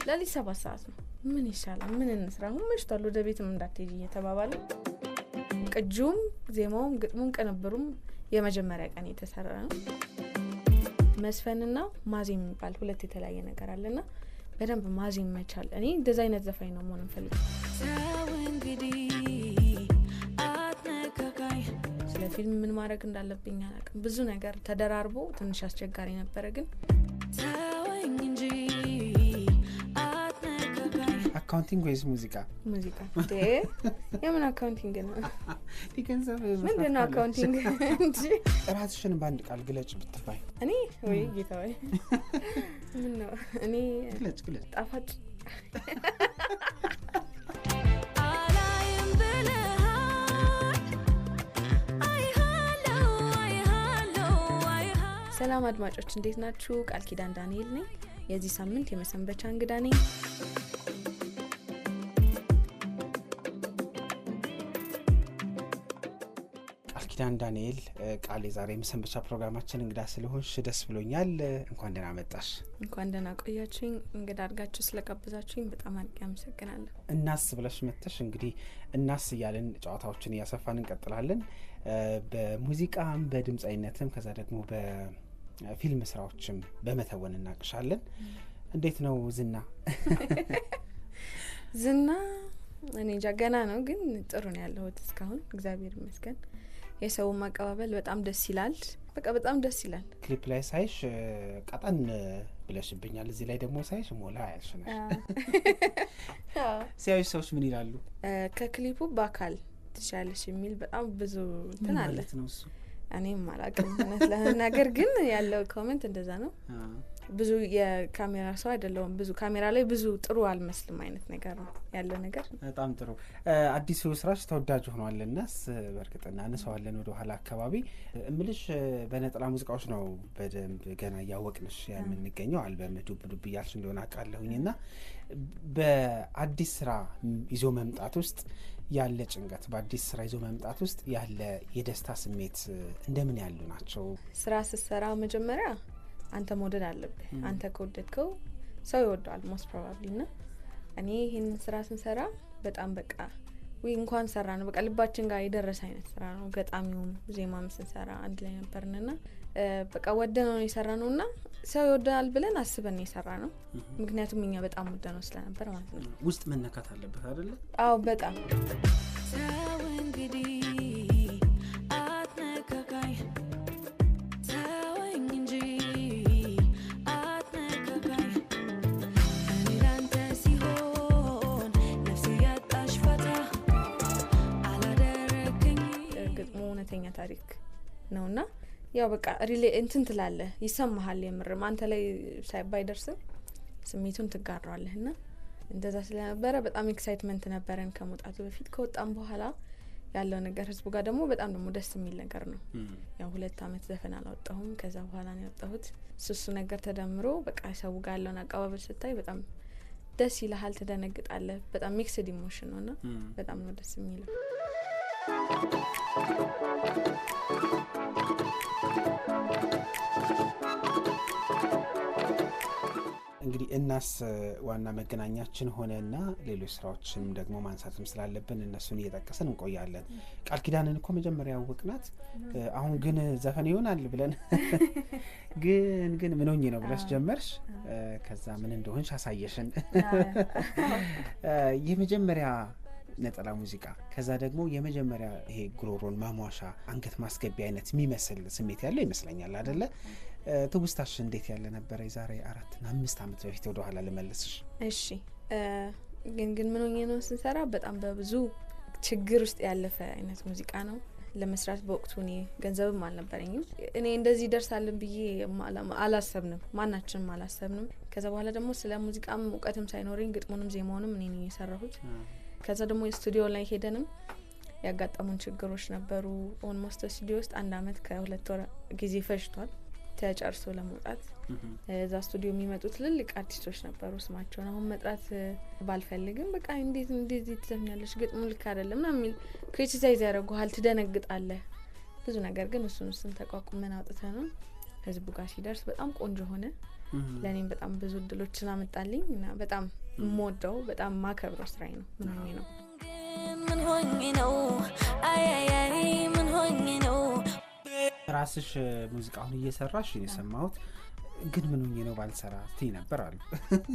ለሊት 7 ሰዓት ነው። ምን ይሻላል ምን እንስራ አሁን መሽቷል ወደ ቤትም እንዳትሄጂ እየተባባለ ቅጁም ዜማውም ግጥሙም ቅንብሩም የመጀመሪያ ቀን የተሰራ ነው። መስፈንና ማዜም የሚባል ሁለት የተለያየ ነገር አለና በደንብ ማዜም መቻል እኔ እንደዛ አይነት ዘፋኝ ነው መሆን እንፈልግ። ስለ ፊልም ምን ማድረግ እንዳለብኝ አላውቅም። ብዙ ነገር ተደራርቦ ትንሽ አስቸጋሪ ነበር ግን አካውንቲንግ ወይስ ሙዚቃ የምን አካውንቲንግ ነው? ዲከንሰብ ምንድነው አካውንቲንግ እንጂ ራስሽን በአንድ ቃል ግለጭ ብትባይ እኔ ወይ ጌታዬ ምን ነው እኔ ግለጭ ጣፋጭ ሰላም አድማጮች እንዴት ናችሁ? ቃል ኪዳን ዳንኤል ነኝ። የዚህ ሳምንት የመሰንበቻ እንግዳ ነኝ። ቃል ኪዳን ዳንኤል ቃል የዛሬ የመሰንበቻ ፕሮግራማችን እንግዳ ስለሆንሽ ደስ ብሎኛል። እንኳን ደህና መጣሽ። እንኳን ደህና ቆያችሁኝ። እንግዳ አድርጋችሁ ስለጋበዛችሁኝ በጣም አድርጌ አመሰግናለሁ። እናስ ብለሽ መጥተሽ እንግዲህ እናስ እያልን ጨዋታዎችን እያሰፋን እንቀጥላለን። በሙዚቃም በድምጻዊነትም ከዛ ደግሞ በፊልም ስራዎችም በመተወን እናቅሻለን። እንዴት ነው ዝና? ዝና እኔ ገና ነው ግን ጥሩ ነው ያለሁት እስካሁን እግዚአብሔር ይመስገን። የሰው ማቀባበል በጣም ደስ ይላል። በቃ በጣም ደስ ይላል። ክሊፕ ላይ ሳይሽ ቀጠን ብለሽብኛል። እዚህ ላይ ደግሞ ሳይሽ ሞላ ያልሽናል። ሲያዩሽ ሰዎች ምን ይላሉ? ከክሊፑ በአካል ትሻለሽ የሚል በጣም ብዙ እንትን አለ። ነው እሱ እኔም አላውቅም እውነት ለመናገር ግን ያለው ኮሜንት እንደዛ ነው። ብዙ የካሜራ ሰው አይደለም። ብዙ ካሜራ ላይ ብዙ ጥሩ አልመስልም አይነት ነገር ነው ያለው ነገር። በጣም ጥሩ። አዲሱ ስራሽ ተወዳጅ ሆኗልናስ በርግጥና እንሰዋለን ወደ ኋላ አካባቢ እምልሽ በነጠላ ሙዚቃዎች ነው በደንብ ገና ያወቅንሽ የምንገኘው። አልበም ዱብ ዱብ እያልሽ እንደሆነ አውቃለሁኝና በአዲስ ስራ ይዞ መምጣት ውስጥ ያለ ጭንቀት በአዲስ ስራ ይዞ መምጣት ውስጥ ያለ የደስታ ስሜት እንደምን ያሉ ናቸው? ስራ ስትሰራ መጀመሪያ አንተ መውደድ አለብህ። አንተ ከወደድከው ሰው ይወደዋል ሞስት ፕሮባብሊ እና እኔ ይሄን ስራ ስንሰራ በጣም በቃ ወይ እንኳን ሰራ ነው በቃ ልባችን ጋር የደረሰ አይነት ስራ ነው። ገጣሚውም ዜማም ስንሰራ አንድ ላይ ነበርንና በቃ ወደነው የሰራነውና ሰው ይወደዋል ብለን አስበን የሰራነው። ምክንያቱም እኛ በጣም ወደነው ስለነበር ማለት ነው። ውስጥ መነካት አለበት አይደለ? አዎ በጣም ሰው እንግዲህ እውነተኛ ታሪክ ነውና ያው በቃ እንትን ትላለህ ይሰማሃል። የምርም አንተ ላይ ባይደርስም ስሜቱን ትጋራዋለህና እንደዛ ስለነበረ በጣም ኤክሳይትመንት ነበረን ከመውጣቱ በፊት። ከወጣም በኋላ ያለው ነገር ህዝቡ ጋር ደግሞ በጣም ደግሞ ደስ የሚል ነገር ነው። ያው 2 አመት ዘፈን አላወጣሁም ከዛ በኋላ ነው ያወጣሁት። እሱ ነገር ተደምሮ በቃ ሰው ጋር ያለውን አቀባበል ስታይ በጣም ደስ ይልሃል፣ ትደነግጣለህ። በጣም ሚክስድ ኢሞሽን ነውና በጣም ነው ደስ የሚለው። እንግዲህ እናስ ዋና መገናኛችን ሆነና ሌሎች ስራዎችንም ደግሞ ማንሳትም ስላለብን እነሱን እየጠቀስን እንቆያለን። ቃል ኪዳንን እኮ መጀመሪያ ያወቅናት አሁን ግን ዘፈን ይሆናል ብለን ግን ምን ሆኜ ነው ብለሽ ጀመርሽ። ከዛ ምን እንደሆንሽ አሳየሽን። የመጀመሪያ ነጠላ ሙዚቃ ከዛ ደግሞ የመጀመሪያ ይሄ ጉሮሮን ማሟሻ አንገት ማስገቢያ አይነት የሚመስል ስሜት ያለው ይመስለኛል አይደለ? ትውስታሽ እንዴት ያለ ነበር? የዛሬ 4 እና 5 አመት በፊት ወደ ኋላ ልመልስሽ። እሺ ግን ምን ሆኜ ነው ስንሰራ በጣም በብዙ ችግር ውስጥ ያለፈ አይነት ሙዚቃ ነው ለመስራት። በወቅቱ እኔ ገንዘብም አልነበረኝም። እኔ እንደዚህ ደርሳለን ብዬ አላሰብንም፣ ማናችንም አላሰብንም። ከዛ በኋላ ደግሞ ስለ ሙዚቃም እውቀትም ሳይኖረኝ ግጥሙንም ዜማውንም እኔ ነኝ የሰራሁት። ከዛ ደግሞ ስቱዲዮ ላይ ሄደንም ያጋጠሙን ችግሮች ነበሩ። ኦልሞስት ስቱዲዮ ውስጥ 1 አመት ከ2 ወር ጊዜ ፈጅቷል ተጨርሶ ለመውጣት። እዛ ስቱዲዮ የሚመጡት ትልልቅ አርቲስቶች ነበሩ። ስማቸውን አሁን መጥራት ባልፈልግም በቃ እንዴት ትዘፍኛለሽ ግጥሙ ልክ አይደለም ምናምን የሚል ክሪቲሳይዝ ያደርጉሃል፣ ትደነግጣለህ ብዙ ነገር። ግን እሱን ተቋቁመን አውጥተን ነው ህዝቡ ጋር ሲደርስ በጣም ቆንጆ ሆነ። ለኔም በጣም ብዙ እድሎችን አመጣልኝ እና በጣም ሞደው በጣም ማከብረው ስራዬ ነው። ምን ሆኜ ነው አይ ምን ሆኜ ነው ራስሽ ሙዚቃውን እየሰራሽ የሰማሁት ግን ምን ሆኜ ነው ባልሰራ ትይ ነበር አሉ።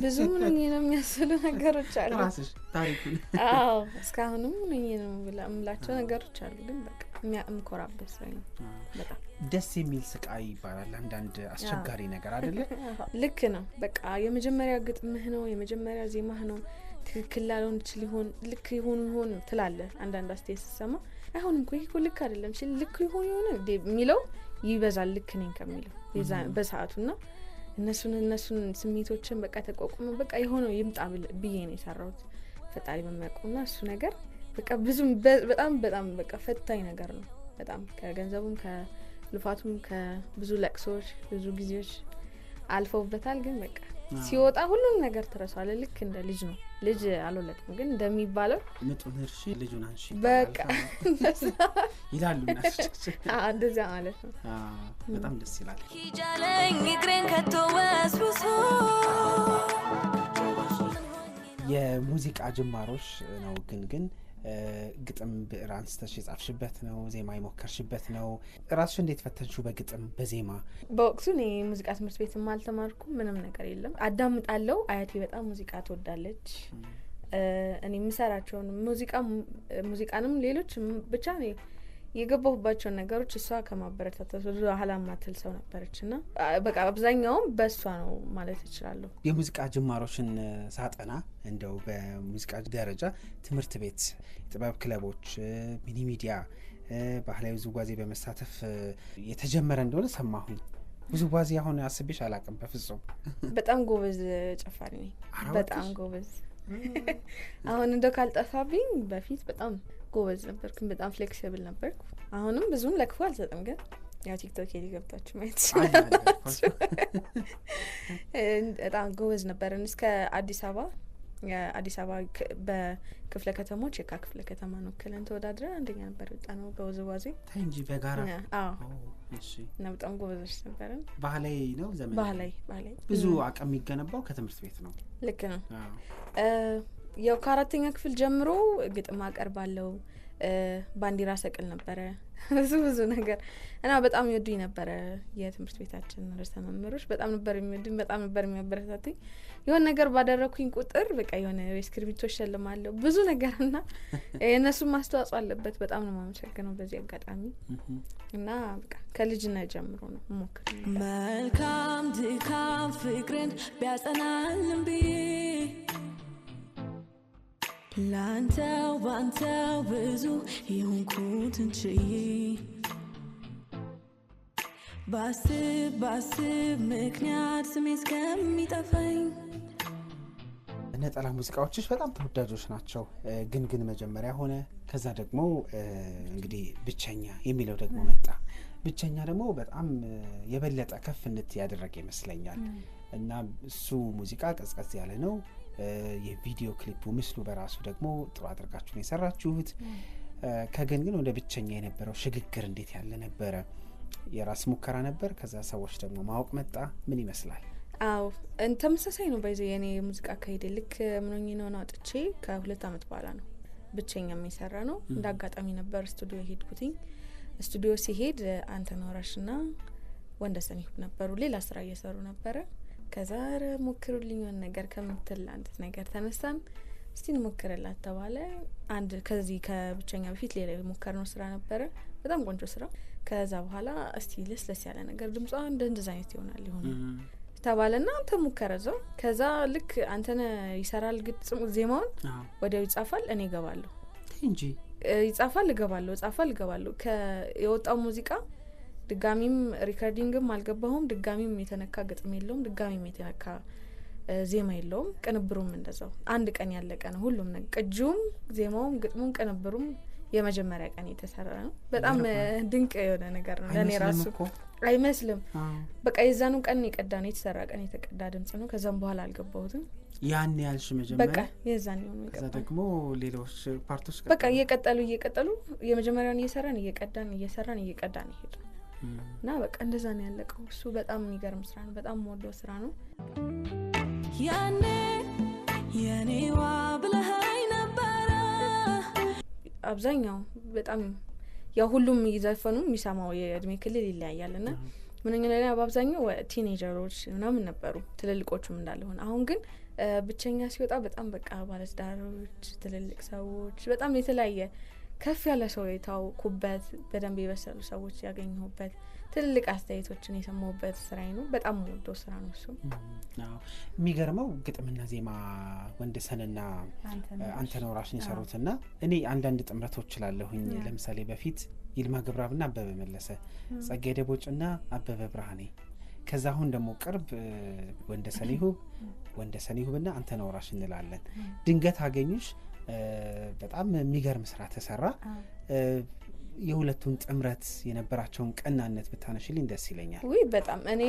ብዙ ምን ሆኜ ነው የሚያስሉ ነገሮች አሉ። ራስሽ ታሪኩን አዎ እስካሁንም ምን ሆኜ ነው ብላምላቸው ነገሮች አሉ። ግን በቃ የሚያምኮራበት ሰው ነው። በጣም ደስ የሚል ስቃይ ይባላል አንዳንድ አስቸጋሪ ነገር አይደለ? ልክ ነው። በቃ የመጀመሪያ ግጥምህ ነው የመጀመሪያ ዜማህ ነው ትክክል ላልሆን ይችል ይሆን ልክ ይሆን ትላለህ። አንዳንድ አስተያየት ሲሰማ አይሆንም እኮ ልክ አይደለም ሲል ልክ ይሆን የሚለው ይበዛል ልክ ነኝ ከሚለው በሰዓቱና እነሱን ስሜቶችን በቃ ተቋቁሞ በቃ የሆነው ይምጣ ብዬ ነው የሰራሁት ፈጣሪ በሚያውቀውና እሱ ነገር በቃ ብዙም በጣም በቃ ፈታኝ ነገር ነው። በጣም ከገንዘቡም ከልፋቱም ከብዙ ለቅሶች ብዙ ጊዜዎች አልፈውበታል። ግን በቃ ሲወጣ ሁሉም ነገር ተረሳለ። ልክ እንደ ልጅ ነው። ልጅ አልወለድም ግን እንደሚባለው ምጡን እርሺ ልጁን አንሺ በቃ ይላሉ እናቶች። እንደዛ ማለት ነው። በጣም ደስ ይላል። ሂጃለኝ እግሬን ከቶ ወስብሶ የሙዚቃ ጅማሮች ነው ግን ግጥም ብዕር አንስተሽ የጻፍሽበት ነው? ዜማ የሞከርሽበት ነው? ራስሽ እንዴት ፈተንሽው በግጥም በዜማ? በወቅቱ እኔ ሙዚቃ ትምህርት ቤትም አልተማርኩም። ምንም ነገር የለም። አዳምጣለሁ። አያቴ በጣም ሙዚቃ ትወዳለች። እኔ የምሰራቸውን ሙዚቃንም ሌሎች ብቻ እኔ የገባሁባቸውን ነገሮች እሷ ከማበረታታት ወደ ኋላ ማትል ሰው ነበረችና በቃ አብዛኛውም በእሷ ነው ማለት እችላለሁ። የሙዚቃ ጅማሮችን ሳጠና እንደው በሙዚቃ ደረጃ ትምህርት ቤት፣ የጥበብ ክለቦች፣ ሚኒ ሚዲያ፣ ባህላዊ ውዝዋዜ በመሳተፍ የተጀመረ እንደሆነ ሰማሁኝ። ውዝዋዜ አሁን አስቤሽ አላቅም በፍጹም። በጣም ጎበዝ ጨፋሪ ነኝ። በጣም ጎበዝ አሁን እንደው ካልጠፋብኝ በፊት በጣም ጎበዝ ነበርኩ። በጣም ፍሌክሲብል ነበርኩ። አሁንም ብዙም ለክፉ አልሰጥም። ግን ያው ቲክቶክ ሊገብታችሁ ማየት ይችላል። በጣም ጎበዝ ነበርን እስከ አዲስ አበባ በክፍለ ከተሞች የካ ክፍለ ከተማ ነው ከለን ተወዳድረን አንደኛ ነበር ወጣ ነው በውዝዋዜ እንጂ በጋራ። እሺ እና በጣም ጎበዞች ነበርን። ባህላዊ ነው ዘመን ባህላዊ ብዙ አቅም የሚገነባው ከትምህርት ቤት ነው። ልክ ነው። ያው ከአራተኛ ክፍል ጀምሮ ግጥም አቀርባለሁ። ባንዲራ ሰቅል ነበረ ብዙ ነገር እና በጣም ይወዱኝ ነበረ። የትምህርት ቤታችን ርዕሰ መምህሮች በጣም ነበር የሚወዱኝ፣ በጣም ነበር የሚያበረታቱኝ። የሆነ ነገር ባደረኩኝ ቁጥር በቃ የሆነ እስክሪብቶ ሸልማለሁ ብዙ ነገርና የእነሱም ማስተዋጽኦ አለበት። በጣም ነው የማመሰግነው በዚህ አጋጣሚ እና በቃ ከልጅነት ጀምሮ ነው ሞክር መልካም ድካም ፍቅርን ቢያጸናልን ብዬ ላንተው ባንተው ብዙ የሆንኩትን ችዬ ባስብ ምክንያት ስሜ እስከሚጠፋኝ። ነጠላ ሙዚቃዎችሽ በጣም ተወዳጆች ናቸው። ግን መጀመሪያ ሆነ። ከዛ ደግሞ እንግዲህ ብቸኛ የሚለው ደግሞ መጣ። ብቸኛ ደግሞ በጣም የበለጠ ከፍ እንት ያደረገ ይመስለኛል እና እሱ ሙዚቃ ቀዝቀዝ ያለ ነው። የቪዲዮ ክሊፑ ምስሉ በራሱ ደግሞ ጥሩ አድርጋችሁ ነው የሰራችሁት። ከግን ወደ ብቸኛ የነበረው ሽግግር እንዴት ያለ ነበረ? የራስ ሙከራ ነበር፣ ከዛ ሰዎች ደግሞ ማወቅ መጣ። ምን ይመስላል? አዎ ተመሳሳይ ነው። ባይዘ የኔ ሙዚቃ ካሄደ ልክ ምንኝ ነው አጥቼ ከ2 አመት በኋላ ነው ብቸኛ የሚሰራ ነው። እንዳጋጣሚ ነበር ስቱዲዮ ሄድኩትኝ። ስቱዲዮ ሲሄድ አንተ ኖራሽና ወንደሰን ይሁን ነበሩ ሌላ ስራ እየሰሩ ነበረ። ከዛ ሞክሩልኝ የሆነ ነገር ከምትል አንድ ነገር ተነሳን። እስቲ እንሞክርላት ተባለ። አንድ ከዚህ ከብቸኛ በፊት ሌላ የሞከርነው ስራ ነበረ፣ በጣም ቆንጆ ስራ። ከዛ በኋላ እስቲ ለስለስ ያለ ነገር ድምጿ እንደዛ አይነት ይሆናል ተባለና አንተ ሞከረዘው። ከዛ ልክ አንተነ ይሰራል ግጥም ዜማውን ወዲያው ይጻፋል፣ እኔ እገባለሁ እንጂ ይጻፋል እገባለሁ የወጣው ሙዚቃ ድጋሚም ሪካርዲንግም አልገባሁም። ድጋሚም የተነካ ግጥም የለውም፣ ድጋሚም የተነካ ዜማ የለውም። ቅንብሩም እንደዛው አንድ ቀን ያለቀ ነው። ሁሉም ነገር ቅጂውም ዜማውም ግጥሙም ቅንብሩም የመጀመሪያ ቀን የተሰራ ነው። በጣም ድንቅ የሆነ ነገር ነው። ለኔ ራሱ አይመስልም። በቃ የዛኑ ቀን የቀዳነው የተሰራ ቀን የተቀዳ ድምጽ ነው። ከዛም በኋላ አልገባሁትም። ያን ያልሽ መጀመሪያ በቃ የዛን ነው ከዛ ደግሞ ሌሎች ፓርቶች በቃ እየቀጠሉ የመጀመሪያውን እየሰራን እየቀዳን ይሄድ እና በቃ እንደዛ ነው ያለቀው። እሱ በጣም የሚገርም ስራ ነው፣ በጣም ወደው ስራ ነው። ያኔ የኔዋ ብለኸኝ ነበረ። አብዛኛው በጣም ያው ሁሉም ይዘፈኑ የሚሰማው የእድሜ ክልል ይለያያል እና ምንኛ ላይ በአብዛኛው ቲኔጀሮች ምናምን ነበሩ፣ ትልልቆቹም እንዳለ ሆነ። አሁን ግን ብቸኛ ሲወጣ በጣም በቃ ባለትዳሮች፣ ትልልቅ ሰዎች፣ በጣም የተለያየ ከፍ ያለ ሰው የታወቁበት በደንብ የበሰሉ ሰዎች ያገኘሁበት ትልልቅ አስተያየቶችን የሰማሁበት ስራዬ ነው። በጣም ወደው ስራ ነው እሱ። የሚገርመው ግጥምና ዜማ ወንደሰንና አንተነህ ወራሽን የሰሩትና እኔ አንዳንድ ጥምረቶች ላለሁኝ ለምሳሌ በፊት ይልማ ገብረአብና አበበ መለሰ፣ ጸጋዬ ደቦጭና አበበ ብርሃኔ፣ ከዛ አሁን ደግሞ ቅርብ ወንደሰን ይሁብና አንተነህ ወራሽ እንላለን። ድንገት አገኙሽ፣ በጣም የሚገርም ስራ ተሰራ። የሁለቱን ጥምረት የነበራቸውን ቀናነት ብታነሽልኝ ደስ ይለኛል። ውይ በጣም እኔ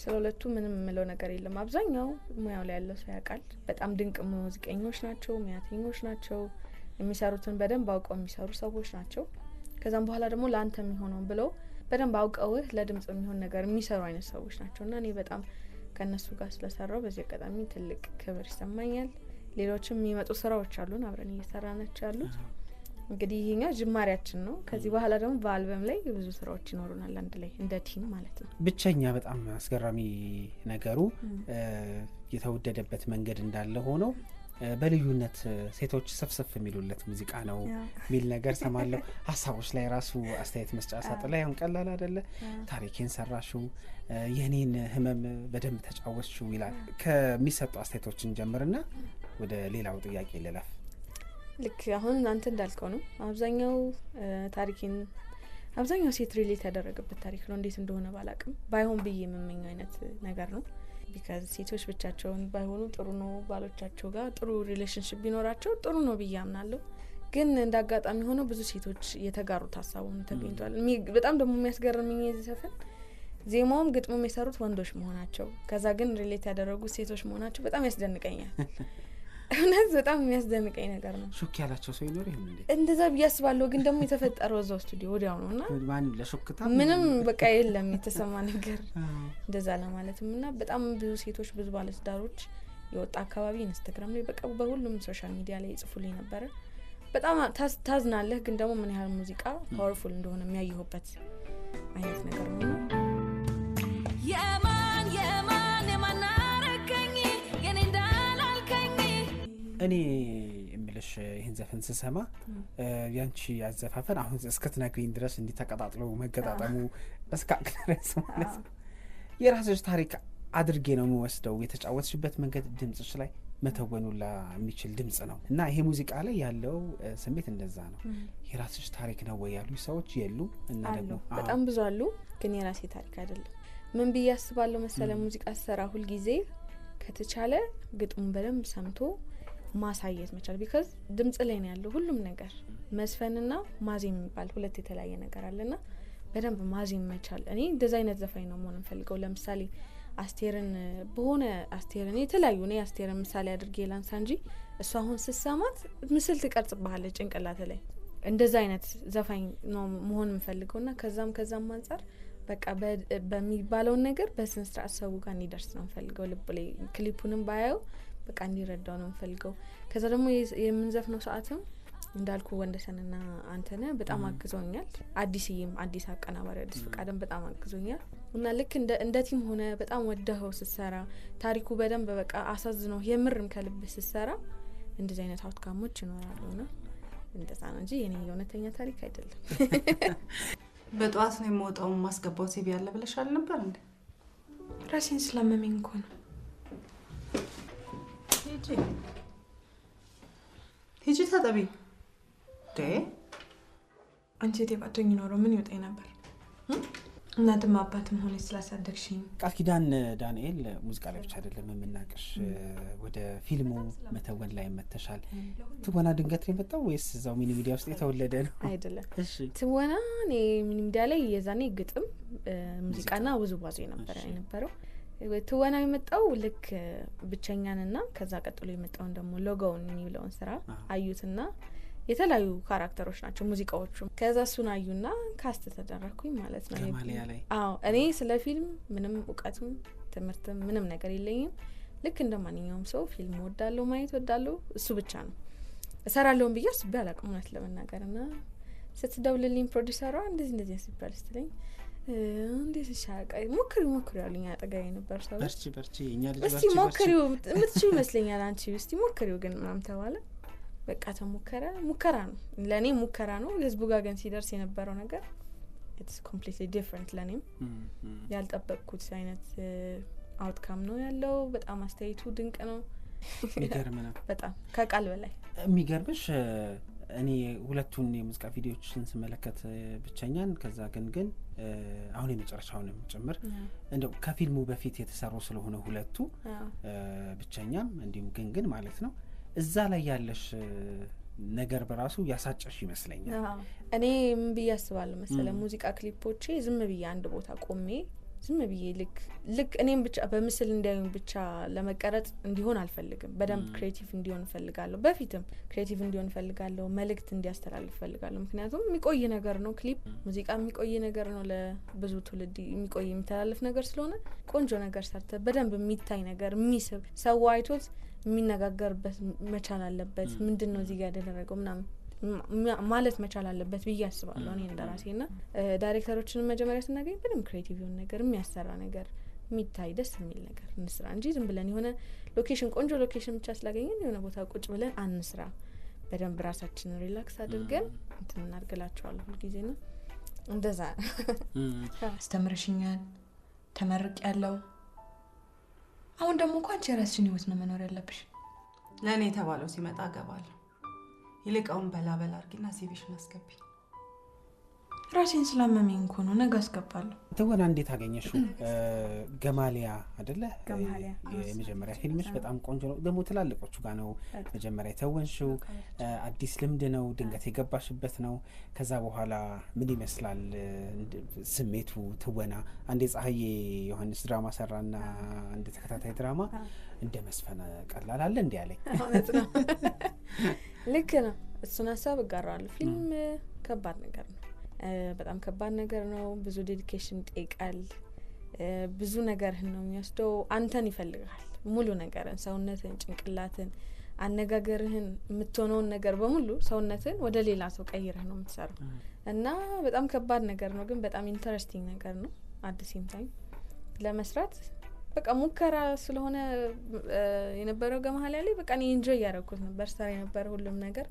ስለሁለቱ ምንም የምለው ነገር የለም። አብዛኛው ሙያው ላይ ያለው ሰው ያውቃል። በጣም ድንቅ ሙዚቀኞች ናቸው፣ ሙያተኞች ናቸው። የሚሰሩትን በደንብ አውቀው የሚሰሩ ሰዎች ናቸው። ከዛም በኋላ ደግሞ ለአንተ የሚሆነው ብለው በደንብ አውቀውህ ለድምጽ የሚሆን ነገር የሚሰሩ አይነት ሰዎች ናቸውና እኔ በጣም ከነሱ ጋር ስለሰራው በዚህ አጋጣሚ ትልቅ ክብር ይሰማኛል። ሌሎችም የሚመጡ ስራዎች አሉን አብረን እየሰራናቸው ያሉት። እንግዲህ ይሄኛው ጅማሬያችን ነው። ከዚህ በኋላ ደግሞ በአልበም ላይ ብዙ ስራዎች ይኖሩናል አንድ ላይ እንደ ቲም ማለት ነው። ብቸኛ በጣም አስገራሚ ነገሩ የተወደደበት መንገድ እንዳለ ሆኖ በልዩነት ሴቶች ሰፍሰፍ የሚሉለት ሙዚቃ ነው ሚል ነገር ሰማለሁ። ሀሳቦች ላይ ራሱ አስተያየት መስጫ ሳጥን ላይ አሁን ቀላል አይደለ፣ ታሪኬን ሰራሽው፣ የኔን ህመም በደንብ ተጫወትሽው ይላል። ከሚሰጡ አስተያየቶችን ጀምርና ወደ ሌላው ጥያቄ ልለፍ። ልክ አሁን አንተ እንዳልከው ነው። አብዛኛው ሴት ሪሌት ያደረገበት ታሪክ ነው። እንዴት እንደሆነ ባላቅም ባይሆን ብዬ የምመኘው አይነት ነገር ነው። ቢካዝ ሴቶች ብቻቸውን ባይሆኑ ጥሩ ነው፣ ባሎቻቸው ጋር ጥሩ ሪሌሽንሽፕ ቢኖራቸው ጥሩ ነው ብዬ አምናለሁ። ግን እንዳጋጣሚ ሆኖ ብዙ ሴቶች የተጋሩት ሀሳቡን ተገኝቷል። በጣም ደግሞ የሚያስገርምኝ የዚህ ዘፈን ዜማውም ግጥሙም የሰሩት ወንዶች መሆናቸው፣ ከዛ ግን ሪሌት ያደረጉት ሴቶች መሆናቸው በጣም ያስደንቀኛል። እውነት በጣም የሚያስደንቀኝ ነገር ነው። ሹክ ያላቸው ሰው ይኖር ይሁን እንዴ? እንደዛ ብያስባለሁ። ግን ደግሞ የተፈጠረው እዛው ስቱዲዮ ወዲያው ነውና ማን ለሹክታ ምንም በቃ የለም የተሰማ ነገር እንደዛ ለማለትም እና በጣም ብዙ ሴቶች ብዙ ባለትዳሮች የወጣ አካባቢ ኢንስታግራም ላይ በቃ በሁሉም ሶሻል ሚዲያ ላይ ይጽፉልኝ ነበረ። በጣም ታዝናለህ፣ ግን ደግሞ ምን ያህል ሙዚቃ ፓወርፉል እንደሆነ የሚያየሁበት አይነት ነገር ነው። እኔ እምልሽ ይህን ዘፈን ስሰማ ያንቺ አዘፋፈን አሁን እስከትነግሪኝ ድረስ እንዲህ ተቀጣጥሎ መገጣጠሙ እስካቅነረስ ማለት ነው የራስሽ ታሪክ አድርጌ ነው የምወስደው። የተጫወትሽበት መንገድ ድምጽሽ ላይ መተወኑላ የሚችል ድምጽ ነው እና ይሄ ሙዚቃ ላይ ያለው ስሜት እንደዛ ነው። የራስሽ ታሪክ ነው ወይ ያሉ ሰዎች የሉ እና ደግሞ በጣም ብዙ አሉ፣ ግን የራሴ ታሪክ አይደለም። ምን ብዬ አስባለሁ መሰለ፣ ሙዚቃ ሰራ ሁል ጊዜ ከተቻለ ግጥሙን በደንብ ሰምቶ ማሳየት መቻል። ቢካዝ ድምጽ ላይ ነው ያለው ሁሉም ነገር። መስፈንና ማዜም የሚባል ሁለት የተለያየ ነገር አለና በደንብ ማዜም መቻል። እኔ እንደዛ አይነት ዘፋኝ ነው መሆን ፈልገው። ለምሳሌ አስቴርን በሆነ አስቴርን የተለያዩ ነው አስቴርን ምሳሌ አድርጌ ላንሳ እንጂ እሷ አሁን ስሰማት ምስል ትቀርጽብሃለች ጭንቅላት ላይ። እንደዛ አይነት ዘፋኝ ነው መሆን ፈልገውና ከዛም አንፃር በቃ በሚባለው ነገር በስነ ስርዓት ሰው ጋር እንዲደርስ ነው ፈልገው። ልብ ላይ ክሊፑንም ባያው በቃ እንዲረዳው ነው ፈልገው። ከዛ ደግሞ የምንዘፍነው ሰዓትም እንዳልኩ ወንደሰንና አንተነህ በጣም አግዘውኛል። አዲስ አቀናባሪ አዲስ ፍቃድም በጣም አግዞኛል እና ልክ እንደ ቲም ሆነ በጣም ወደኸው ስትሰራ ታሪኩ በደንብ በቃ አሳዝነው የምርም ከልብ ስትሰራ እንደዚህ አይነት አውትካሞች ይኖራሉና እንደዛ ነው እንጂ የኔ የእውነተኛ ታሪክ አይደለም። በጠዋት ነው የምወጣው ማስገባው ሲቪ ያለ ብለሻል ነበር እንዴ? ራሴን ስላመመኝ እኮ ነው። ሂጂ ታጠቢ። አንቺ ባትሆኚ ኖሮ ምን ይወጣኝ ነበር? እናትም አባትም ሆነ ስላሳደግሽኝ። ቃል ኪዳን ዳንኤል ሙዚቃ ላይ ብቻ አይደለም የምናቀሽ፣ ወደ ፊልሙ መተወን ላይ መተሻል። ትወና ድንገት ነው የመጣው ወይስ እዛው ሚኒ ሚዲያ ውስጥ የተወለደ ነው? አይደለም። ትወና እኔ ሚኒ ሚዲያ ላይ የዛኔ ግጥም ሙዚቃና ውዝዋዜ ነበር የነበረው። ትወና የመጣው ልክ ብቸኛንና ከዛ ቀጥሎ የመጣውን ደግሞ ሎጎውን የሚለውን ስራ አዩትና የተለያዩ ካራክተሮች ናቸው ሙዚቃዎቹ። ከዛ እሱን አዩና ካስት ተደረኩኝ ማለት ነው ገማሊያ ላይ። አዎ እኔ ስለ ፊልም ምንም እውቀትም ትምህርትም ምንም ነገር የለኝም። ልክ እንደ ማንኛውም ሰው ፊልም ወዳለሁ፣ ማየት ወዳለሁ፣ እሱ ብቻ ነው። እሰራለሁም ብዬ አስቤ አላውቅም እውነት ለመናገር። እና ስትደውልልኝ ፕሮዲውሰሯ እንደዚህ ሲባል ስትለኝ እንዴት ይሻቃ ሞክሪው ያሉኝ አጠገቤ ነበር ሰው በርቺ እኛ ልጅ እስቲ ሞክሪው የምትችይው ይመስለኛል አንቺ እስቲ ሞክሪው ግን ምናምን ተባለ። በቃ ተሞከረ። ሙከራ ነው ለኔ ሙከራ ነው። ህዝቡ ጋር ግን ሲደርስ የነበረው ነገር it's completely different ለኔም ያልጠበቅኩት አይነት አውትካም ነው ያለው። በጣም አስተያየቱ ድንቅ ነው። የሚገርም ነው በጣም ከቃል በላይ የሚገርምሽ። እኔ ሁለቱን የሙዚቃ ቪዲዮዎችን ስመለከት ብቸኛን ከዛ ግን አሁን የመጨረሻውንም ጭምር እንደው ከፊልሙ በፊት የተሰሩ ስለሆነ ሁለቱ ብቸኛም እንዲሁም ግን ማለት ነው እዛ ላይ ያለሽ ነገር በራሱ ያሳጨሽ ይመስለኛል። እኔ ምን ብዬ አስባለሁ መሰለ ሙዚቃ ክሊፖቼ ዝም ብዬ አንድ ቦታ ቆሜ ዝም ብዬ ልክ እኔም ብቻ በምስል እንዲያዩኝ ብቻ ለመቀረጽ እንዲሆን አልፈልግም። በደንብ ክሬቲቭ እንዲሆን እፈልጋለሁ። በፊትም ክሬቲቭ እንዲሆን እፈልጋለሁ። መልእክት እንዲያስተላልፍ እፈልጋለሁ። ምክንያቱም የሚቆይ ነገር ነው ክሊፕ ሙዚቃ የሚቆይ ነገር ነው። ለብዙ ትውልድ የሚቆይ የሚተላለፍ ነገር ስለሆነ ቆንጆ ነገር ሰርተ በደንብ የሚታይ ነገር የሚስብ ሰው አይቶት የሚነጋገርበት መቻል አለበት። ምንድነው እዚህ ጋር ያደረገው ምናምን ማለት መቻል አለበት ብዬ አስባለሁ እኔ እንደራሴና ዳይሬክተሮችን መጀመሪያ ስናገኝ በደንብ ክሬቲቭ የሆነ ነገር የሚያሰራ ነገር የሚታይ ደስ የሚል ነገር እንስራ እንጂ ዝም ብለን የሆነ ሎኬሽን ቆንጆ ሎኬሽን ብቻ ስላገኘን የሆነ ቦታ ቁጭ ብለን አንስራ። በደንብ ራሳችንን ሪላክስ አድርገን እንትን እናድርግላቸዋለሁ ሁሉ ጊዜ ነው እንደዛ። አስተምርሽኛል፣ ተመርቅ ያለው አሁን ደግሞ እንኳን ቸራስሽን ህይወት ነው መኖር ያለብሽ። ለእኔ የተባለው ሲመጣ ገባለሁ። ይልቃውን በላበላ አርጊና ሲቪሽን አስገቢ። ራሴን ስላመመኝ እኮ ነው ነገ አስገባለሁ። ትወና እንዴት አገኘሽው? ገማሊያ አይደለ? የመጀመሪያ ፊልምሽ በጣም ቆንጆ ነው። ደግሞ ትላልቆቹ ጋር ነው መጀመሪያ የተወንሽው። አዲስ ልምድ ነው፣ ድንገት የገባሽበት ነው። ከዛ በኋላ ምን ይመስላል ስሜቱ? ትወና አንዴ ፀሐዬ ዮሐንስ ድራማ ሰራና አንድ ተከታታይ ድራማ እንደ መስፈን ቀላል አለ እንዴ አለኝ። እውነት ነው። ልክ ነው። እሱን ሀሳብ እጋራለሁ። ፊልም ከባድ ነገር ነው። በጣም ከባድ ነገር ነው። ብዙ ዴዲኬሽን ይጠይቃል። ብዙ ነገርህን ነው የሚወስደው። አንተን ይፈልጋል ሙሉ ነገርን፣ ሰውነትን፣ ጭንቅላትን፣ አነጋገርህን፣ የምትሆነውን ነገር በሙሉ ሰውነትን ወደ ሌላ ሰው ቀይረህ ነው የምትሰራው እና በጣም ከባድ ነገር ነው። ግን በጣም ኢንተረስቲንግ ነገር ነው። አዲስም ታይም ለመስራት በቃ ሙከራ ስለሆነ የነበረው ገማሊያ ላይ በቃ እኔ ኢንጆይ ያደረኩት ነበር ስራ የነበረ ሁሉም ነገር።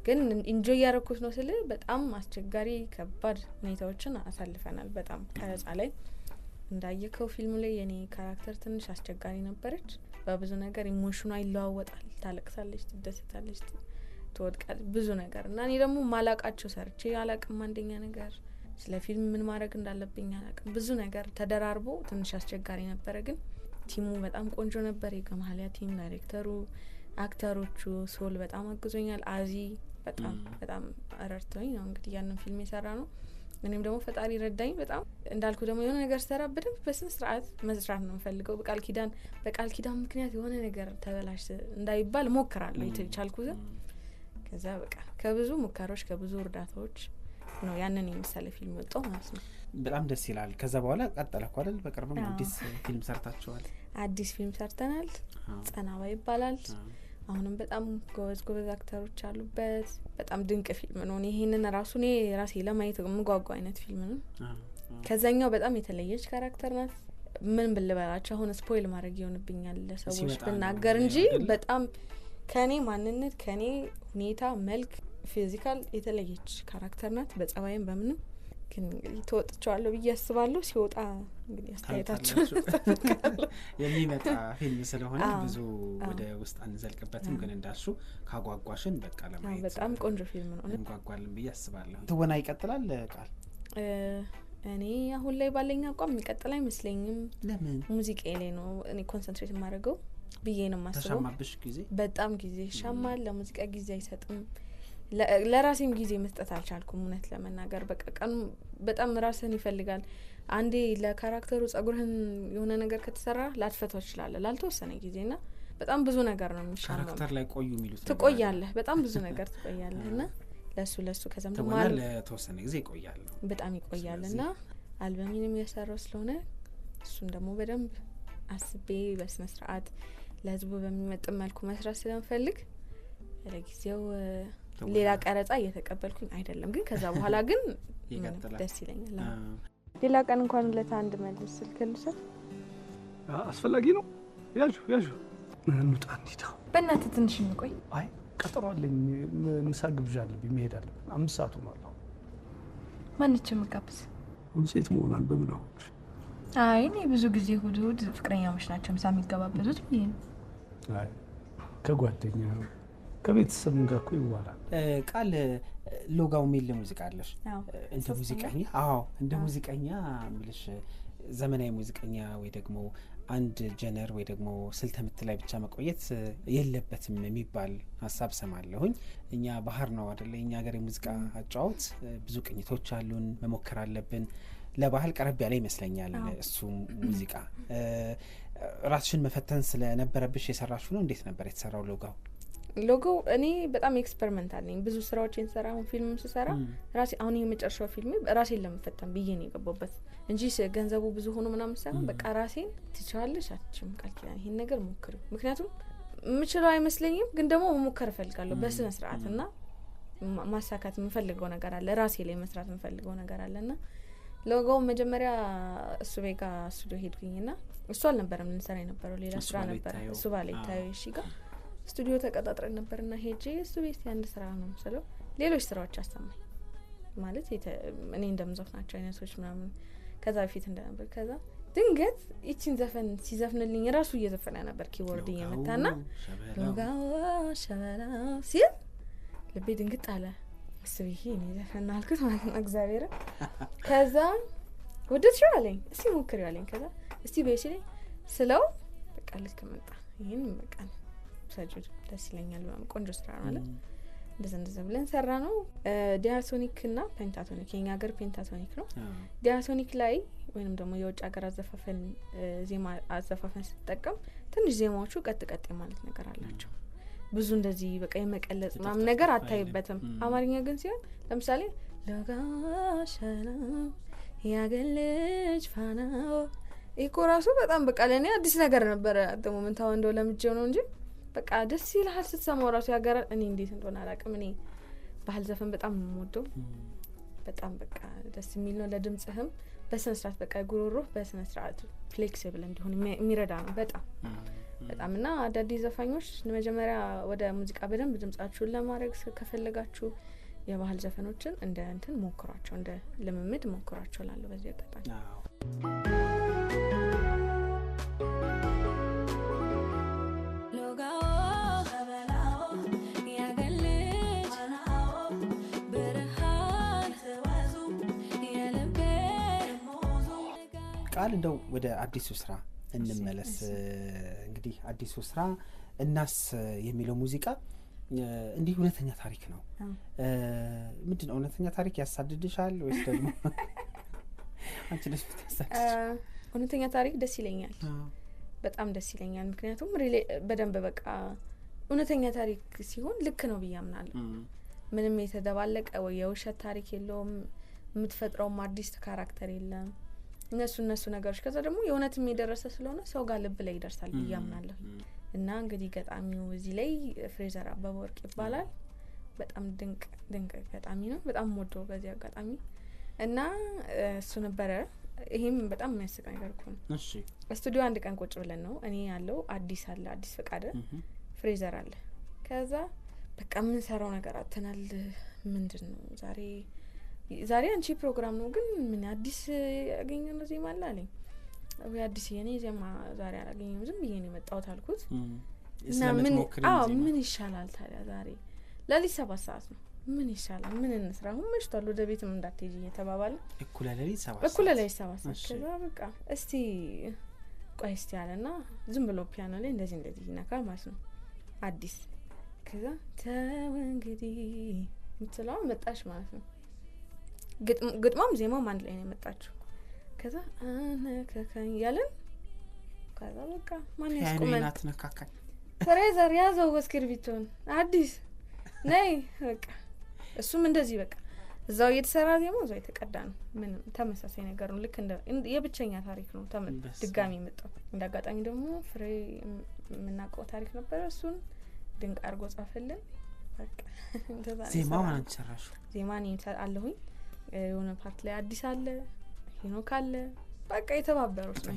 ግን ኢንጆይ ያደረኩት ነው ስለ በጣም አስቸጋሪ ከባድ ሁኔታዎችን አሳልፈናል። በጣም ቀረጻ ላይ እንዳየከው ፊልሙ ላይ የኔ ካራክተር ትንሽ አስቸጋሪ ነበረች። በብዙ ነገር ኢሞሽኗ ይለዋወጣል። ታለቅሳለች፣ ትደሰታለች፣ ትወድቃለች፣ ብዙ ነገር እና እኔ ደግሞ ማላቃቸው ሰርቼ አላቅም። አንደኛ ነገር ስለ ፊልም ምን ማድረግ እንዳለብኝ አላቅም። ብዙ ነገር ተደራርቦ ትንሽ አስቸጋሪ ነበረ። ግን ቲሙ በጣም ቆንጆ ነበር። የገማሊያ ቲም፣ ዳይሬክተሩ፣ አክተሮቹ፣ ሶል በጣም አግዞኛል። አዚ በጣም ረድቶኝ ነው እንግዲህ ያንን ፊልም የሰራ ነው። እኔም ደግሞ ፈጣሪ ረዳኝ በጣም። እንዳልኩ ደግሞ የሆነ ነገር ሰራ በደንብ በስነ ስርዓት መስራት ነው የምፈልገው። በቃል ኪዳን ምክንያት የሆነ ነገር ተበላሽ እንዳይባል ሞክራለሁ የተቻልኩት። ከዛ በቃ ከብዙ ሙከራዎች ከብዙ እርዳታዎች ነው ያንን የመሰለ ፊልም ወጣው ማለት ነው። በጣም ደስ ይላል። ከዛ በኋላ ቀጠለኩ አይደል? በቅርብም አዲስ ፊልም ሰርታችኋል? አዲስ ፊልም ሰርተናል። ጸናባ ይባላል። አሁንም በጣም ጎበዝ አክተሮች አሉበት። በጣም ድንቅ ፊልም ነው። ይሄንን ራሱን ራሴ ለማየት የምጓጓ አይነት ፊልም ነው። ከዛኛው በጣም የተለየች ካራክተር ናት። ምን ብልበላችሁ አሁን ስፖይል ማድረግ ይሆንብኛል ለሰዎች ብናገር እንጂ በጣም ከኔ ማንነት ከኔ ሁኔታ መልክ ፊዚካል የተለየች ካራክተር ናት። በጸባይም በምንም ግን እንግዲህ ተወጥቻለሁ ብዬ አስባለሁ። ሲወጣ እንግዲህ አስተያየታችሁ የሚመጣ ፊልም ስለሆነ ብዙ ወደ ውስጥ አንዘልቅበትም። ግን እንዳልሹ ካጓጓሽን በቃ ለማየት በጣም ቆንጆ ፊልም ነው። እንጓጓለን ብዬ አስባለሁ። ትወና ይቀጥላል ቃል? እኔ አሁን ላይ ባለኝ አቋም የሚቀጥል አይመስለኝም። ለምን? ሙዚቃ ላይ ነው እኔ ኮንሰንትሬት የማደርገው ብዬ ነው የማስበው። ተሻማብሽ ጊዜ? በጣም ጊዜ ይሻማል። ለሙዚቃ ጊዜ አይሰጥም። ለራሴም ጊዜ መስጠት አልቻልኩም እውነት ለመናገር። በቃ ቀኑ በጣም ራስህን ይፈልጋል። አንዴ ለካራክተሩ ጸጉርህን የሆነ ነገር ከተሰራ ላትፈታው ይችላል ላልተወሰነ ጊዜና በጣም ብዙ ነገር ነው የሚሻለው። ካራክተር ላይ ቆዩ የሚሉት ትቆያለህ፣ በጣም ብዙ ነገር ትቆያለህ እና ለሱ ከዛም ደግሞ ለተወሰነ ጊዜ ይቆያል፣ በጣም ይቆያልና አልበሚንም እየሰራው ስለሆነ እሱን ደግሞ በደንብ አስቤ በስነ ስርዓት ለህዝቡ በሚመጥን መልኩ መስራት ስለምፈልግ ለጊዜው ሌላ ቀረጻ እየተቀበልኩኝ አይደለም። ግን ከዛ በኋላ ግን ደስ ይለኛል። ሌላ ቀን እንኳን ለታንድ መልስ ስልክ ልሰጥ አስፈላጊ ነው። ያዡ እንውጣ እንሂድ። በእናትህ ትንሽ እንቆይ። አይ ቀጠሮ አለኝ፣ ምሳ ግብዣ አለብኝ፣ መሄድ አለብኝ። 5 ሰዓት ሆኗል። ማንች መጋብዝ ሴት መሆኗን በምን አወቅሽ? አይ እኔ ብዙ ጊዜ እሑድ ፍቅረኛሞች ናቸው ምሳ የሚገባበዙት ብዬ ነው። አይ ከጓደኛ ከቤተሰብ ጋር እኮ ይዋላል። ቃል ሎጋው ሚል ሙዚቃ አለሽ እንደ ሙዚቀኛ? አዎ እንደ ሙዚቀኛ ምልሽ ዘመናዊ ሙዚቀኛ ወይ ደግሞ አንድ ጀነር ወይ ደግሞ ስልተ ምት ላይ ብቻ መቆየት የለበትም የሚባል ሀሳብ ሰማለሁኝ። እኛ ባህር ነው አይደለ? እኛ ሀገር የሙዚቃ አጫዋወት ብዙ ቅኝቶች አሉን፣ መሞከር አለብን። ለባህል ቀረብ ያለ ይመስለኛል እሱ ሙዚቃ። ራስሽን መፈተን ስለነበረብሽ የሰራሽው ነው? እንዴት ነበር የተሰራው ሎጋው? ሎጎው እኔ በጣም ኤክስፐሪመንታል ነኝ። ብዙ ስራዎችን ሰራ፣ አሁን ፊልምም ስሰራ ራሴ አሁን የመጨረሻው ፊልም ራሴን ለመፈተን ብዬ ነው የገባሁበት እንጂ ገንዘቡ ብዙ ሆኖ ምናምን ሳይሆን በቃ ራሴን ትችላለሽ አትችም ቃል ኪዳን ይሄን ነገር ሞክሪ። ምክንያቱም የምችለው አይመስለኝም፣ ግን ደግሞ መሞከር እፈልጋለሁ በስነ ስርዓት እና ማሳካት የምፈልገው ነገር አለ፣ ራሴ ላይ መስራት የምፈልገው ነገር አለና ሎጎው መጀመሪያ እሱ ቤጋ ስቱዲዮ ሄድኩኝና እሱ አልነበረም ልንሰራ የነበረው ሌላ ስራ ነበር። እሱ ባለ ይታየው እሺ ጋር ስቱዲዮ ተቀጣጥረን ነበርና ሄጄ እሱ ቤት አንድ ስራ ነው መስለው ሌሎች ስራዎች አሰማኝ ማለት እኔ እንደምዘፍናቸው አይነቶች ምናምን ከዛ በፊት እንደነበር። ከዛ ድንገት እቺን ዘፈን ሲዘፍንልኝ ራሱ እየዘፈነ ነበር ኪቦርድ እየመታና ሎጋው ሸበላ ሲል ልቤ ድንግጥ አለ። እስቢሂ እኔ ዘፈን አልኩት ማለት ነው እግዚአብሔር። ከዛ ወደድሽው አለኝ፣ እስቲ ሞክሪው አለኝ። ከዛ እስቲ በይሽ ስለው በቃ ልክ መጣ። ይሄን በቃ ሰጁድ ደስ ይለኛል ማለት ቆንጆ ስራ ነው አለ። እንደዛ ብለን ሰራ ነው። ዲያቶኒክ እና ፔንታቶኒክ የኛ ሀገር ፔንታቶኒክ ነው። ዲያቶኒክ ላይ ወይንም ደግሞ የውጭ ሀገር አዘፋፈን ዜማ አዘፋፈን ስትጠቀም ትንሽ ዜማዎቹ ቀጥ ማለት ነገር አላቸው። ብዙ እንደዚህ በቃ የመቀለጽ ምናምን ነገር አታይበትም። አማርኛ ግን ሲሆን ለምሳሌ ለጋሻና ያገለች ፋናው እኮ ራሱ በጣም በቃ ለኔ አዲስ ነገር ነበር። ደግሞ ምን ታው እንደው ለምጄው ነው እንጂ በቃ ደስ ይላል ስትሰማው ራሱ ያገራ። እኔ እንዴት እንደሆነ አላውቅም። እኔ ባህል ዘፈን በጣም የምወደው በጣም በቃ ደስ የሚል ነው። ለድምጽህም በስነ ስርዓት በቃ ጉሮሮ በስነ ስርዓት ፍሌክሲብል እንዲሆን የሚረዳ ነው በጣም እና አዳዲስ ዘፋኞች መጀመሪያ ወደ ሙዚቃ በደንብ ድምጻችሁን ለማድረግ ከፈለጋችሁ የባህል ዘፈኖችን እንደ እንትን ሞክሯቸው፣ እንደ ልምምድ ሞክሯቸው ላለው በዚህ አጋጣሚ ቃል እንደው ወደ አዲሱ ስራ እንመለስ። እንግዲህ አዲሱ ስራ እናስ የሚለው ሙዚቃ እንዲህ እውነተኛ ታሪክ ነው። ምንድነው እውነተኛ ታሪክ ያሳድድሻል ወይስ ደግሞ አንቺ ነሽ የምታሳድድ? እውነተኛ ታሪክ ደስ ይለኛል፣ በጣም ደስ ይለኛል። ምክንያቱም በደንብ በቃ እውነተኛ ታሪክ ሲሆን ልክ ነው ብዬ አምናለሁ። ምንም የተደባለቀ ወይ የውሸት ታሪክ የለውም። የምትፈጥረውም አዲስ ካራክተር የለም። እነሱ ነገሮች ከዛ ደግሞ የእውነትም የደረሰ ስለሆነ ሰው ጋር ልብ ላይ ይደርሳል ብዬ አምናለሁ። እና እንግዲህ ገጣሚው እዚህ ላይ ፍሬዘር አበበ ወርቅ ይባላል። በጣም ድንቅ ገጣሚ ነው። በጣም ወዶ በዚህ አጋጣሚ እና እሱ ነበረ። ይሄም በጣም የሚያስቅ ነገር እኮ ነው። እሺ ስቱዲዮ አንድ ቀን ቁጭ ብለን ነው እኔ ያለው አዲስ ፈቃደ ፍሬዘር አለ። ከዛ በቃ ምን ሰራው ነገር አተናል። ምንድነው ዛሬ አንቺ ፕሮግራም ነው ግን ምን አዲስ ያገኘነው ዜማ አለ አለኝ። ወይ አዲስ የኔ ዜማ ዛሬ አላገኘም፣ ዝም ብዬ ነው የመጣሁት አልኩት። እና ምን ይሻላል ታዲያ ዛሬ ለሊት 7 ሰዓት ነው ምን ይሻላል ምን እንስራ አሁን መሽቷል ወደ ቤትም እንዳትሄጂ እየተባባለ እኩለ ለሊት 7 ሰዓት ከዛ በቃ እስቲ ቆይ እስቲ አለና ዝም ብሎ ፒያኖ ላይ እንደዚህ ይነካል ማለት ነው አዲስ። ከዛ ተው እንግዲህ ምትለው መጣሽ ማለት ነው። ግጥሟም ዜማም አንድ ላይ ነው የመጣችው። ከዛ አነከከኝ ያለን ከዛ በቃ ማን ያስቆመን ፍሬዘር ያዘው እስክሪብቶን አዲስ ነይ በቃ እሱም እንደዚህ በቃ እዛው እየተሰራ ዜማ እዛው የተቀዳ ነው። ምንም ተመሳሳይ ነገር ነው። ልክ እንደ የብቸኛ ታሪክ ነው ድጋሚ መጣው። እንዳጋጣሚ ደግሞ ፍሬ የምናውቀው ታሪክ ነበር። እሱን ድንቅ አድርጎ ጻፈልን። በቃ እንደዛ ነው። ዜማውን አንቺ ሰራሽ? ዜማን አለሁኝ። የሆነ ፓርት ላይ አዲስ አለ፣ ሄኖክ አለ። በቃ የተባበሩት ነው።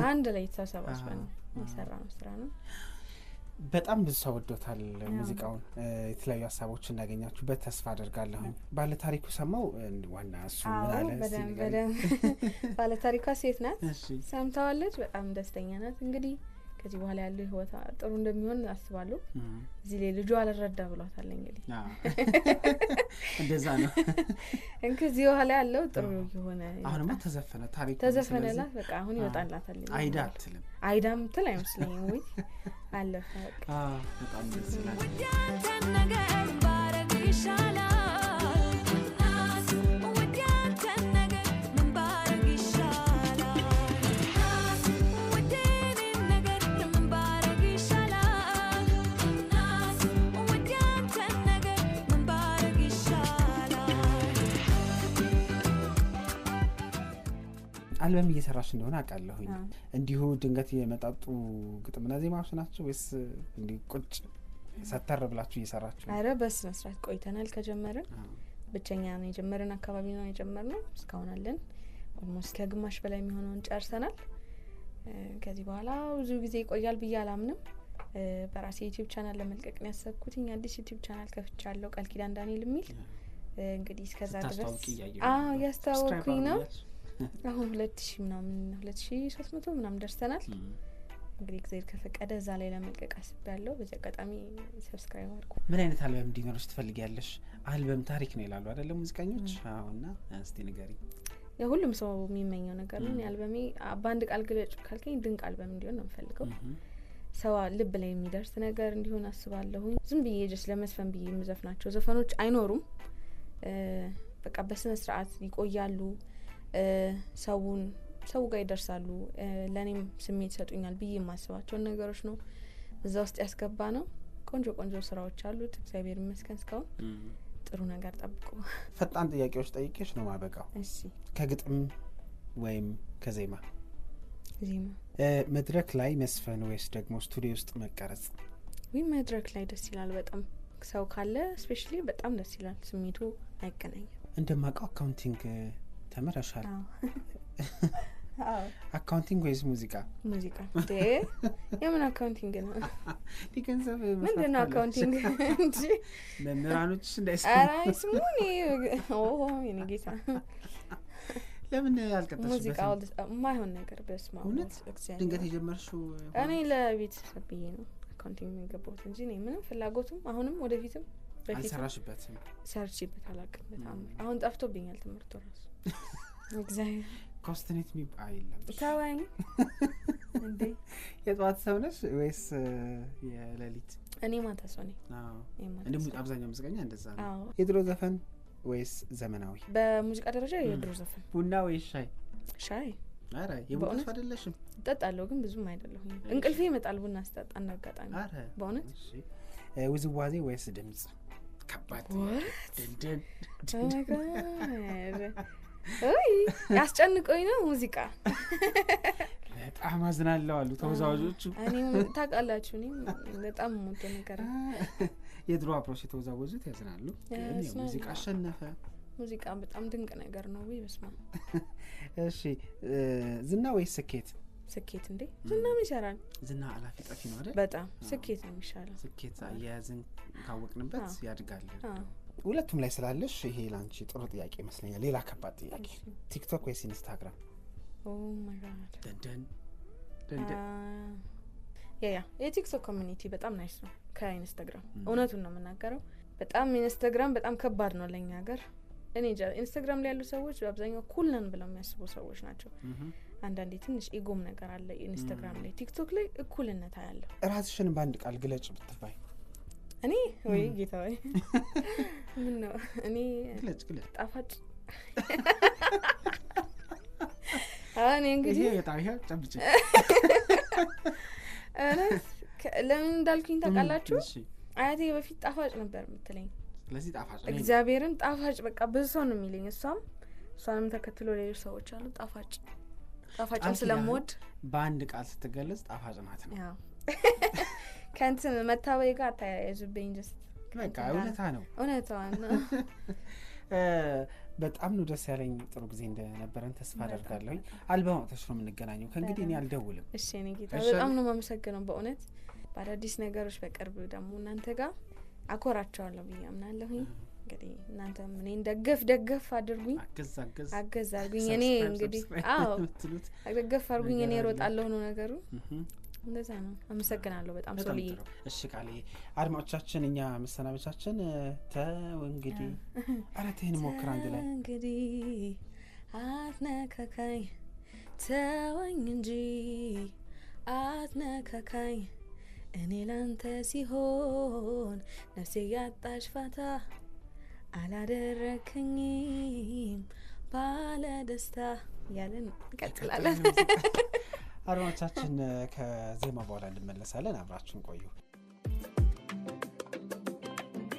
አንድ ላይ ተሰባስበን የሰራነው ስራ ነው። በጣም ብዙ ሰው ወዶታል ሙዚቃውን። የተለያዩ ሀሳቦች እንዳገኛችሁበት ተስፋ አደርጋለሁኝ። ባለ ታሪኩ ሰማው ዋና እሱ ምን አለ? በደም ባለ ታሪኳ ሴት ናት። ሰምታዋለች። በጣም ደስተኛ ናት። እንግዲህ ከዚህ በኋላ ያለው ህይወት ጥሩ እንደሚሆን አስባለሁ። እዚህ ላይ ልጇ አልረዳ ብሏታል። እንግዲህ እንደዛ ነው። እንግዲህ በኋላ ያለው ጥሩ የሆነ አሁንማ ተዘፈነ ታሪኩ ተዘፈነላት። በቃ አሁን ይወጣላታል። አይዳ አትልም አይዳም ትል አይመስለኝም ወይ አለፈ። በቃ በጣም ደስ ይላል። አልበም እየሰራሽ እንደሆነ አውቃለሁኝ። እንዲሁ ድንገት የመጣጡ ግጥምና ዜማዎች ናቸው ወይስ እንዲህ ቁጭ ሰተር ብላችሁ እየሰራችሁ? አረ በስነ ስርዓት ቆይተናል። ከጀመርን ብቸኛ ነው የጀመርን አካባቢ ነው የጀመርነው። እስካሁን አለን ኦልሞስት ከግማሽ በላይ የሚሆነውን ጨርሰናል። ከዚህ በኋላ ብዙ ጊዜ ይቆያል ብዬ አላምንም። በራሴ ዩቲዩብ ቻናል ለመልቀቅ ነው ያሰብኩት። አዲስ ዩቲዩብ ቻናል ከፍቻለሁ፣ ቃል ኪዳን ዳንኤል የሚል። እንግዲህ እስከዛ ድረስ ያስተዋወቅኩኝ ነው። አሁን 2000 ምናምን 2300 ምናምን ደርሰናል። እንግዲህ እግዚአብሔር ከፈቀደ እዛ ላይ ለመልቀቅ አስቤያለሁ። በዚህ አጋጣሚ ሰብስክራይብ አድርጉ። ምን አይነት አልበም እንዲኖርሽ ትፈልጊያለሽ? አልበም ታሪክ ነው ይላሉ አይደለ ሙዚቀኞች? አዎና እስቲ ንገሪኝ። የሁሉም ሰው የሚመኘው ነገር ነው። አልበሜ በአንድ ቃል ግለጭ ካልከኝ ድንቅ አልበም እንዲሆን ነው የምፈልገው። ሰው ልብ ላይ የሚደርስ ነገር እንዲሆን አስባለሁ። ዝም ብዬ ጀስ ለመስፈን ብዬ የምዘፍናቸው ዘፈኖች አይኖሩም። በቃ በስነ ስርዓት ይቆያሉ። ሰው ጋር ይደርሳሉ። ለኔም ስሜት ይሰጡኛል ብዬ የማስባቸውን ነገሮች ነው እዛ ውስጥ ያስገባ ነው። ቆንጆ ስራዎች አሉት። እግዚአብሔር ይመስገን። እስካሁን ጥሩ ነገር ጠብቁ። ፈጣን ጥያቄዎች ጠይቄሽ ነው ማበቃው። እሺ። ከግጥም ወይም ከዜማ? ዜማ። መድረክ ላይ መስፈን ወይስ ደግሞ ስቱዲዮ ውስጥ መቀረጽ? ወይ መድረክ ላይ ደስ ይላል በጣም። ሰው ካለ ስፔሻሊ በጣም ደስ ይላል። ስሜቱ አይገናኝም። እንደማውቀው አካውንቲንግ ተመረሻል? አካውንቲንግ ወይስ ሙዚቃ? ሙዚቃ። የምን አካውንቲንግ ነው? ዲገንዘብ ምንድን ነው አካውንቲንግ እንጂ መምህራኖች እንዳይስሙ። ኧረ ስሙኒ የኔ ጌታ ለምን አልቀጠልሽበትም? ሙዚቃ የማይሆን ነገር በስማ እውነት ድንገት የጀመርሽው? እኔ ለቤተሰብ ብዬ ነው አካውንቲንግ የሚገባሁት እንጂ እኔ ምንም ፍላጎቱም አሁንም ወደፊትም አልሰራሽበትም? ሰርቼበት አላውቅም። በጣም አሁን ጠፍቶብኛል ትምህርቱ ራሱ። እግዚአብሔር ኮስትኔት የሚባል የለም። ተወኝ እንዴ። የጠዋት ሰው ነሽ ወይስ የሌሊት? እኔ ማታ ሰው ነኝ። እንደ አብዛኛው ሙዚቀኛ እንደዛ ነው። የድሮ ዘፈን ወይስ ዘመናዊ? በሙዚቃ ደረጃ የድሮ ዘፈን። ቡና ወይስ ሻይ? ሻይ። አረ የቡና ሰው አይደለሽም? እጠጣለሁ ግን ብዙም አይደለሁም። እንቅልፌ ይመጣል ቡና ስጠጣ እንዳጋጣሚ። አረ በእውነት። ውዝዋዜ ወይስ ድምጽ? ከባድ ድንድን ወይ ያስጨንቆኝ ነው ሙዚቃ። በጣም አዝናለሁ አሉ ተወዛዋዦቹ። እኔም ታውቃላችሁ እኔም በጣም ሞቶ ነገር የድሮ አፕሮች የተወዛወዙት ያዝናሉ። ግን ሙዚቃ አሸነፈ። ሙዚቃ በጣም ድንቅ ነገር ነው። ወይ በስማ። እሺ ዝና ወይስ ስኬት? ስኬት እንዴ! ዝና ምን ይሰራል? ዝና አላፊ ጠፊ ነው አይደል? በጣም ስኬት ነው የሚሻለው። ስኬት አያያዝን ካወቅንበት ያድጋል። ሁለቱም ላይ ስላለሽ ይሄ ላንቺ ጥሩ ጥያቄ ይመስለኛል። ሌላ ከባድ ጥያቄ፣ ቲክቶክ ወይስ ኢንስታግራም? ኦ ማይ ጋድ ደንደን የቲክቶክ ኮሚኒቲ በጣም ናይስ ነው ከኢንስታግራም። እውነቱን ነው የምናገረው። በጣም ኢንስታግራም በጣም ከባድ ነው ለኛ ሀገር። እኔ ኢንስታግራም ላይ ያሉ ሰዎች በአብዛኛው ኩል ነን ብለው የሚያስቡ ሰዎች ናቸው። አንዳንዴ ትንሽ ኢጎም ነገር አለ ኢንስታግራም ላይ። ቲክቶክ ላይ እኩልነት አያለሁ። ራስሽን በአንድ ቃል ግለጭ ብትባይ? እኔ ወይ ጌታ ወይ ምን ነው እኔ ግለጭ ጣፋጭ። እኔ እንግዲህ ይሄ በጣም ይሄ ጨብጭ ለምን እንዳልኩኝ ታውቃላችሁ? አያቴ በፊት ጣፋጭ ነበር የምትለኝ። ስለዚህ ጣፋጭ እግዚአብሔርን ጣፋጭ በቃ ብዙ ሰው ነው የሚለኝ። እሷንም ተከትሎ ሌሎች ሰዎች አሉ። ጣፋጭም ስለምወድ በአንድ ቃል ስትገለጽ ጣፋጭ ናት ነው። ያው ከእንትን መታበይ ጋር ታያይዙብኝ ጀስት በቃ እውነታ ነው። በጣም ነው ደስ ያለኝ። ጥሩ ጊዜ እንደነበረን ተስፋ አደርጋለሁኝ። አልበም አውጥተሽ ነው የምንገናኘው። ከእንግዲህ እኔ አልደውልም። እሺ እኔ ጌታ በጣም ነው የማመሰግነው በእውነት። በአዳዲስ ነገሮች በቅርብ ደግሞ እናንተ ጋር አኮራቸዋለሁ ብዬ አምናለሁኝ። እንግዲህ እናንተም እኔን ደገፍ አድርጉኝ፣ አገዝ አድርጉኝ። እኔ እንግዲህ ደገፍ አድርጉኝ፣ እኔ እሮጣለሁ ነው ነገሩ። እንደዛ ነው። አመሰግናለሁ በጣም ሶልዬ። እሺ ቃሌ። አድማጮቻችን እኛ መሰናበቻችን ተው እንግዲህ አራቴን ሞክር አንድ ላይ እንግዲህ አትነካካኝ ተወኝ እንጂ አትነካካኝ እኔ ላንተ ሲሆን ነፍሴ ያጣሽ ፋታ አላደረክኝም ባለ ደስታ ያለን እንቀጥላለን። አድማጮቻችን ከዜማ በኋላ እንመለሳለን። አብራችሁን ቆዩ።